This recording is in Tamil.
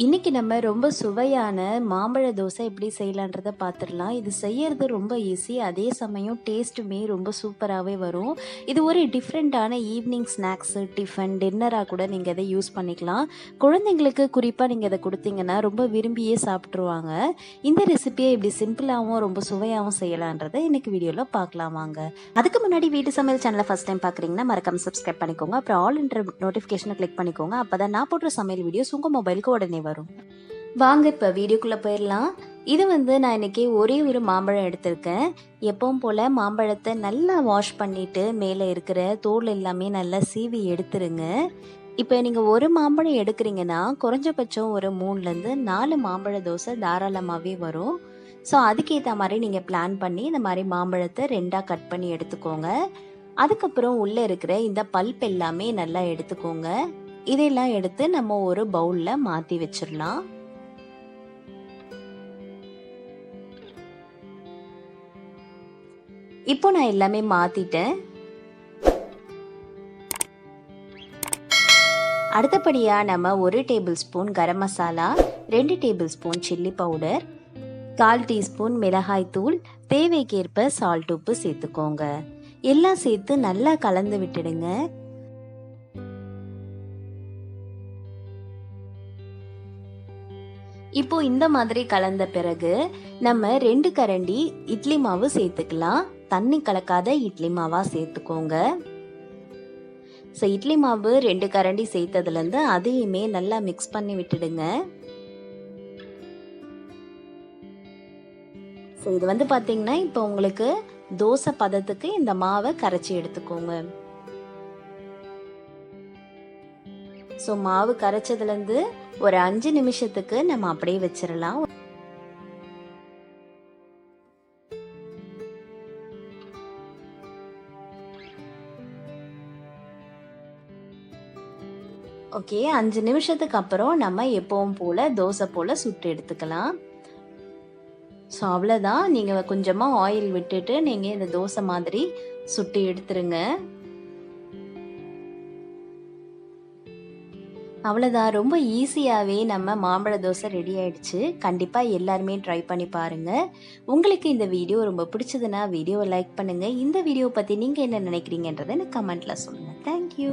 இன்னைக்கு நம்ம ரொம்ப சுவையான மாம்பழ தோசை எப்படி செய்யலான்றத பார்த்துடலாம். இது செய்யறது ரொம்ப ஈஸி. அதே சமயம் டேஸ்ட்டுமே ரொம்ப சூப்பராகவே வரும். இது ஒரு டிஃப்ரெண்ட்டான ஈவினிங் ஸ்நாக்ஸு, டிஃபன், டின்னராக கூட நீங்கள் இதை யூஸ் பண்ணிக்கலாம். குழந்தைங்களுக்கு குறிப்பாக நீங்கள் இதை கொடுத்தீங்கன்னா ரொம்ப விரும்பியே சாப்பிட்ருவாங்க. இந்த ரெசிபியை இப்படி சிம்பிளாகவும் ரொம்ப சுவையாகவும் செய்யலான்றதை இன்னைக்கு வீடியோவில் பார்க்கலாம் வாங்க. அதுக்கு முன்னாடி வீட்டு சமையல் சேனலை ஃபஸ்ட் டைம் பார்க்குறீங்கன்னா மறக்காம சப்ஸ்கிரைப் பண்ணிக்கோங்க. அப்புறம் ஆல் என்ற நோட்டிஃபிகேஷனை கிளிக் பண்ணிக்கோங்க. அப்போ தான் நான் போடுற சமையல் வீடியோஸ் உங்கள் மொபைலுக்கு உடனே வரும். வாங்க இப்போ வீடியோக்குள்ளே போயிடலாம். இது நான் இன்னைக்கு ஒரே ஒரு மாம்பழம் எடுத்திருக்கேன். எப்பவும் போல் மாம்பழத்தை நல்லா வாஷ் பண்ணிவிட்டு மேலே இருக்கிற தோல் எல்லாமே நல்லா சீவி எடுத்துருங்க. இப்போ நீங்கள் ஒரு மாம்பழம் எடுக்கிறீங்கன்னா குறைஞ்சபட்சம் ஒரு 3லேருந்து 4 மாம்பழ தோசை தாராளமாகவே வரும். ஸோ அதுக்கேற்ற மாதிரி நீங்கள் பிளான் பண்ணி இந்த மாதிரி மாம்பழத்தை 2ஆக கட் பண்ணி எடுத்துக்கோங்க. அதுக்கப்புறம் உள்ளே இருக்கிற இந்த பல்ப் எல்லாமே நல்லா எடுத்துக்கோங்க. இதெல்லாம் எடுத்து நம்ம ஒரு பவுல்ல மாத்தி வச்சிடலாம். இப்போ நான் எல்லாமே மாத்திட்டேன். அடுத்தபடியா நம்ம 1 tablespoon garam masala, 2 tablespoon chilli powder, 1/4 teaspoon மிளகாய் தூள், தேவைக்கேற்ப சால்ட் உப்பு சேர்த்துக்கோங்க. எல்லாம் சேர்த்து நல்லா கலந்து விட்டுடுங்க. இப்போ இந்த மாதிரி கலந்த பிறகு நம்ம 2 கரண்டி இட்லி மாவு சேர்த்துக்கலாம். தண்ணி கலக்காத இட்லி மாவா சேர்த்துக்கோங்க. ஸோ இட்லி மாவு 2 கரண்டி சேர்த்ததுலேருந்து அதையுமே நல்லா மிக்ஸ் பண்ணி விட்டுடுங்க. ஸோ இது பார்த்தீங்கன்னா இப்போ உங்களுக்கு தோசை பதத்துக்கு இந்த மாவை கரைச்சி எடுத்துக்கோங்க. ஸோ மாவு கரைச்சதுலேருந்து ஒரு 5 நிமிஷத்துக்கு நம்ம அப்படியே வச்சிடலாம். ஓகே, 5 நிமிஷத்துக்கு அப்புறம் நம்ம எப்பவும் போல தோசை போல சுட்டு எடுத்துக்கலாம். ஸோ அவ்வளோதான். நீங்கள் கொஞ்சமாக ஆயில் விட்டுட்டு நீங்கள் இந்த தோசை மாதிரி சுட்டு எடுத்துருங்க. அவ்வளோதான். ரொம்ப ஈஸியாகவே நம்ம மாம்பழ தோசை ரெடி ஆயிடுச்சு. கண்டிப்பாக எல்லாருமே ட்ரை பண்ணி பாருங்கள். உங்களுக்கு இந்த வீடியோ ரொம்ப பிடிச்சதுன்னா வீடியோவை லைக் பண்ணுங்கள். இந்த வீடியோ பற்றி நீங்கள் என்ன நினைக்கிறீங்கன்றதை எனக்கு கமெண்ட்டில் சொல்லுங்கள். தேங்க்யூ.